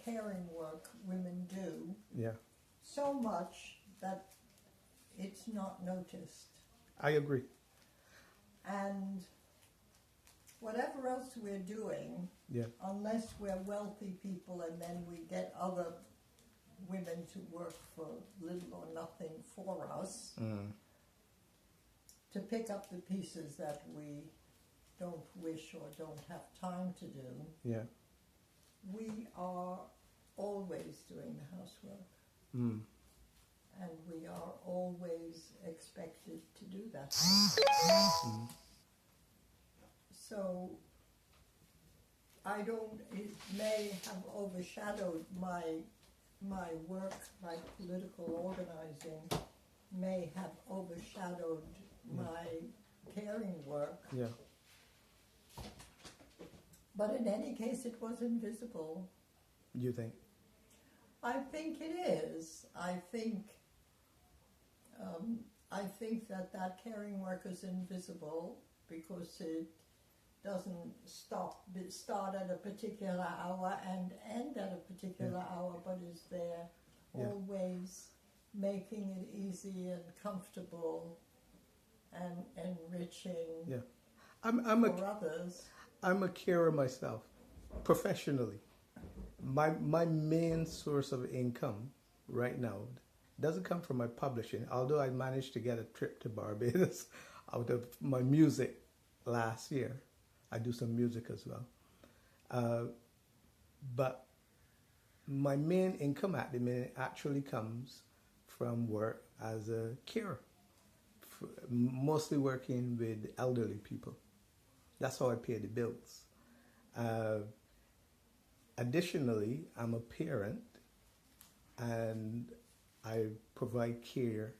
caring work women do, Yeah, so much that it's not noticed. I agree. And whatever else we're doing, Yeah, unless we're wealthy people and then we get other women to work for little or nothing for us, to pick up the pieces that we don't wish or don't have time to do, yeah. we are always doing the housework. Mm. And we are always expected to do that. So it may have overshadowed my work, my political organizing may have overshadowed my caring work. Yeah. But in any case, it was invisible. You think? I think it is. I think that caring work is invisible because it doesn't start at a particular hour and end at a particular hour, but is there always making it easy and comfortable and enriching for others. I'm a carer myself, professionally. My main source of income right now doesn't come from my publishing, although I managed to get a trip to Barbados out of my music last year. I do some music as well. But my main income at the minute actually comes from work as a carer, mostly working with elderly people. That's how I pay the bills. Additionally, I'm a parent and I provide care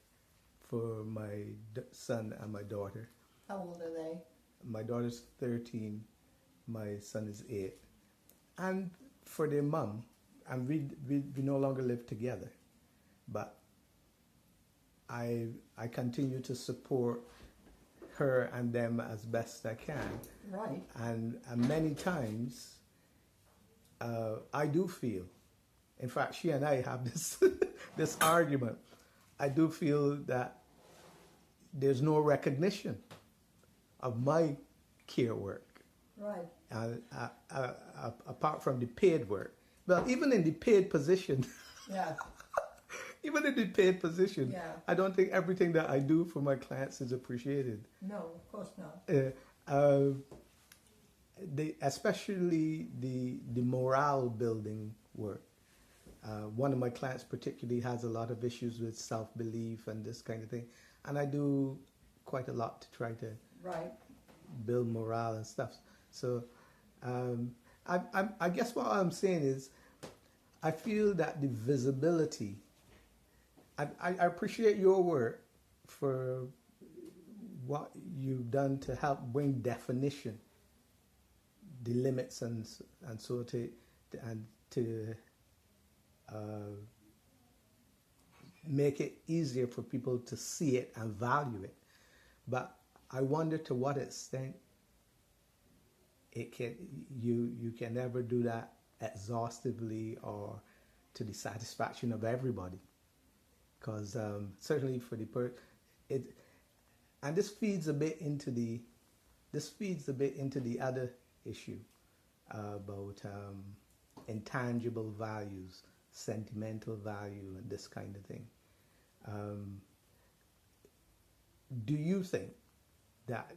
for my son and my daughter. How old are they? My daughter's 13, my son is 8. And for their mom, and we no longer live together, but I continue to support her and them as best I can. Right. And many times, I do feel, in fact, she and I have this this argument. I do feel that there's no recognition of my care work. Right. Apart from the paid work. Well, even in the paid position. Yeah. Even in the paid position, I don't think everything that I do for my clients is appreciated. No, of course not. Especially the morale building work. One of my clients particularly has a lot of issues with self-belief and this kind of thing. And I do quite a lot to try to build morale and stuff. So I guess what I'm saying is I feel that the visibility, I appreciate your work for what you've done to help bring definition, the limits and so to make it easier for people to see it and value it. But I wonder to what extent you can never do that exhaustively or to the satisfaction of everybody. Because certainly for and this feeds a bit into the other issue about intangible values, sentimental value, and this kind of thing. Do you think that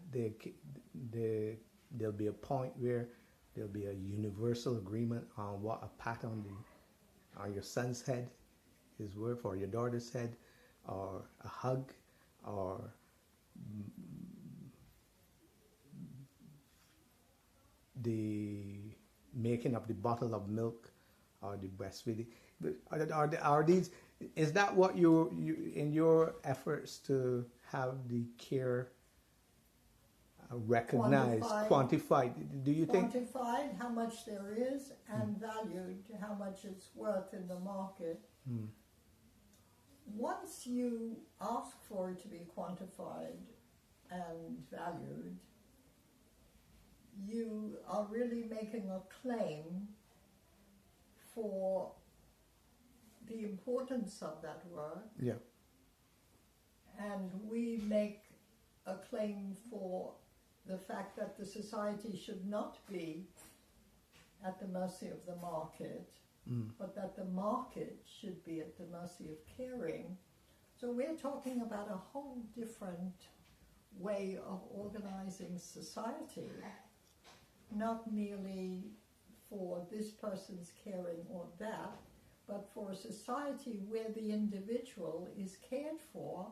there'll be a point where there'll be a universal agreement on what a pat on your son's head is worth, or your daughter's head, or a hug, or the making of the bottle of milk, or the breastfeeding? Are these? Is that what you in your efforts to have the care recognized, quantified? Do you think quantified how much there is and valued how much it's worth in the market? Once you ask for it to be quantified and valued, you are really making a claim for the importance of that work. Yeah. And we make a claim for the fact that the society should not be at the mercy of the market, but that the market should be at the mercy of caring. So we're talking about a whole different way of organizing society, not merely for this person's caring or that, but for a society where the individual is cared for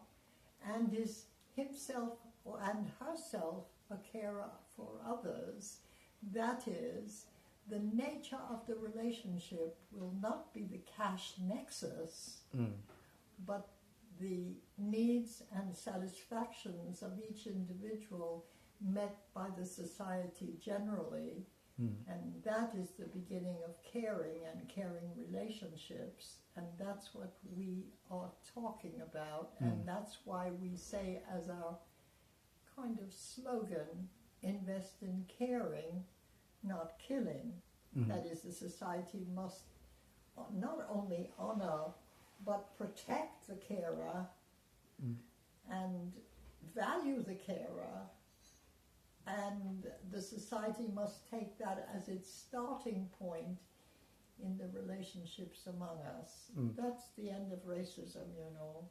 and is himself and herself a carer for others. That is, the nature of the relationship will not be the cash nexus, but the needs and satisfactions of each individual met by the society generally. And that is the beginning of caring and caring relationships. And that's what we are talking about. And that's why we say as our kind of slogan, invest in caring, not killing. That is, the society must not only honor but protect the carer and value the carer, and the society must take that as its starting point in the relationships among us. That's the end of racism, you know.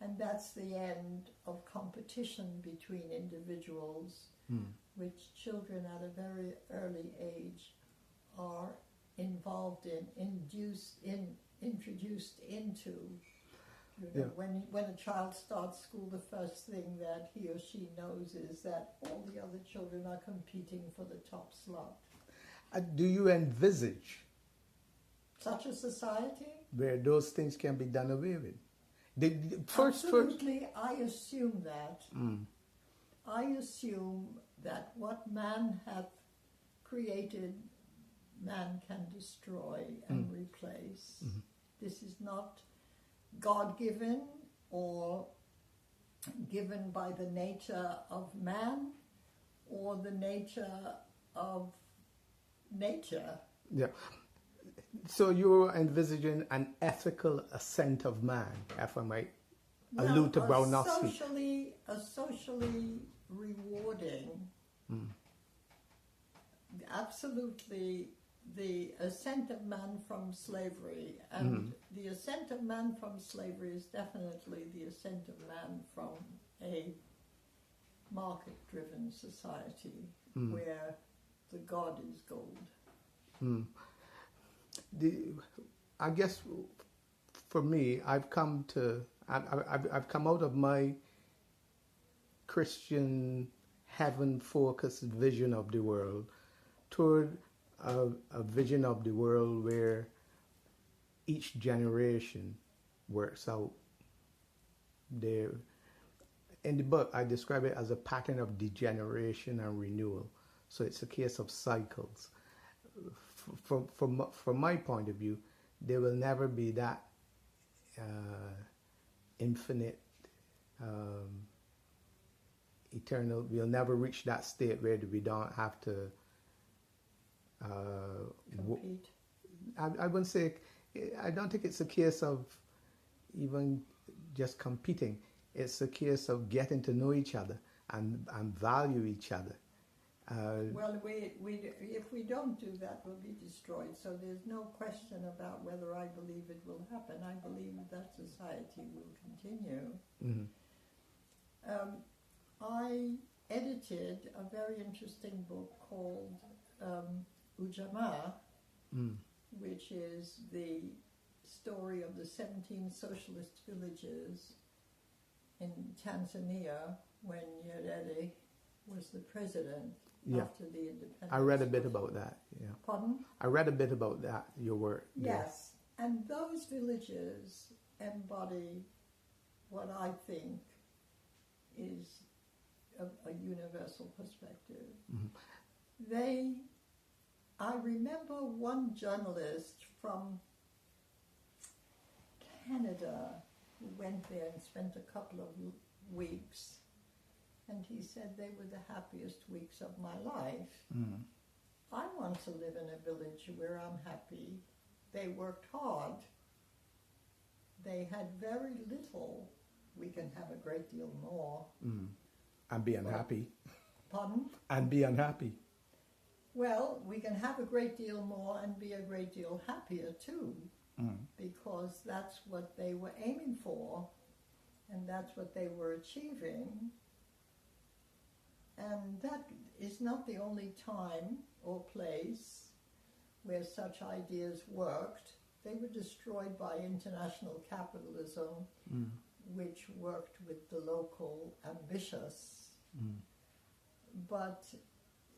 And that's the end of competition between individuals, which children at a very early age are involved in, introduced into. You know, when a child starts school, the first thing that he or she knows is that all the other children are competing for the top slot. Do you envisage Such a society? where those things can be done away with? Absolutely, I assume that. I assume that what man hath created, man can destroy and replace. This is not God-given or given by the nature of man or the nature of nature. Yeah. So you're envisaging an ethical ascent of man, if I might allude to Brownowski. A socially rewarding, absolutely the ascent of man from slavery. And the ascent of man from slavery is definitely the ascent of man from a market-driven society where the God is gold. I guess for me, I've come out of my Christian heaven-focused vision of the world toward a vision of the world where each generation works out their. In the book, I describe it as a pattern of degeneration and renewal. So it's a case of cycles. From my point of view, there will never be that infinite, eternal. We'll never reach that state where we don't have to Compete. I wouldn't say. I don't think it's a case of even just competing. It's a case of getting to know each other and value each other. Well, if we don't do that, we'll be destroyed. So there's no question about whether I believe it will happen. I believe that society will continue. I edited a very interesting book called Ujamaa, which is the story of the 17 socialist villages in Tanzania when Nyerere was the president after the independence. I read a bit about that. Yeah. Pardon? I read a bit about that, your work. Yes. And those villages embody what I think is a universal perspective. I remember one journalist from Canada who went there and spent a couple of weeks, and he said they were the happiest weeks of my life. I want to live in a village where I'm happy. They worked hard. They had very little. We can have a great deal more. And be unhappy. Pardon? And be unhappy. Well, we can have a great deal more and be a great deal happier too, because that's what they were aiming for, and that's what they were achieving. And that is not the only time or place where such ideas worked. They were destroyed by international capitalism, which worked with the local ambitious. But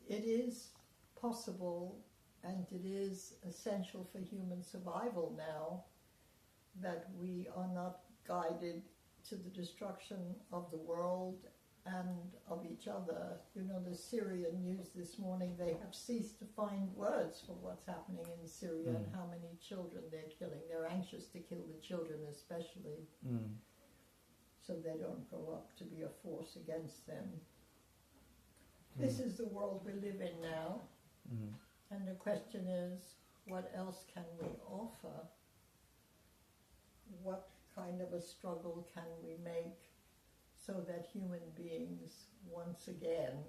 it is possible, and it is essential for human survival now, that we are not guided to the destruction of the world and of each other. You know, the Syrian news this morning, they have ceased to find words for what's happening in Syria and how many children they're killing. They're anxious to kill the children especially, so they don't grow up to be a force against them. This is the world we live in now, and the question is, what else can we offer? What kind of a struggle can we make so that human beings once again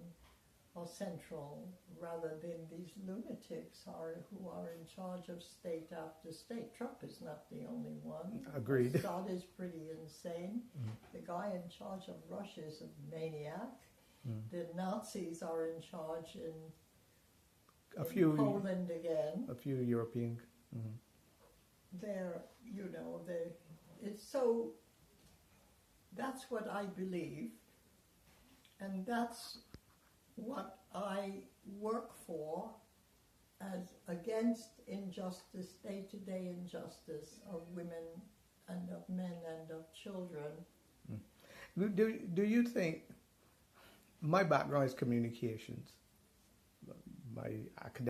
are central, rather than these lunatics who are in charge of state after state? Trump is not the only one. Agreed. Assad is pretty insane. The guy in charge of Russia is a maniac. The Nazis are in charge in Poland again. A few European. They're, you know, it's so. That's what I believe, and that's what I work for, as against injustice, day-to-day injustice of women and of men and of children. Do you think, my background is communications, my academic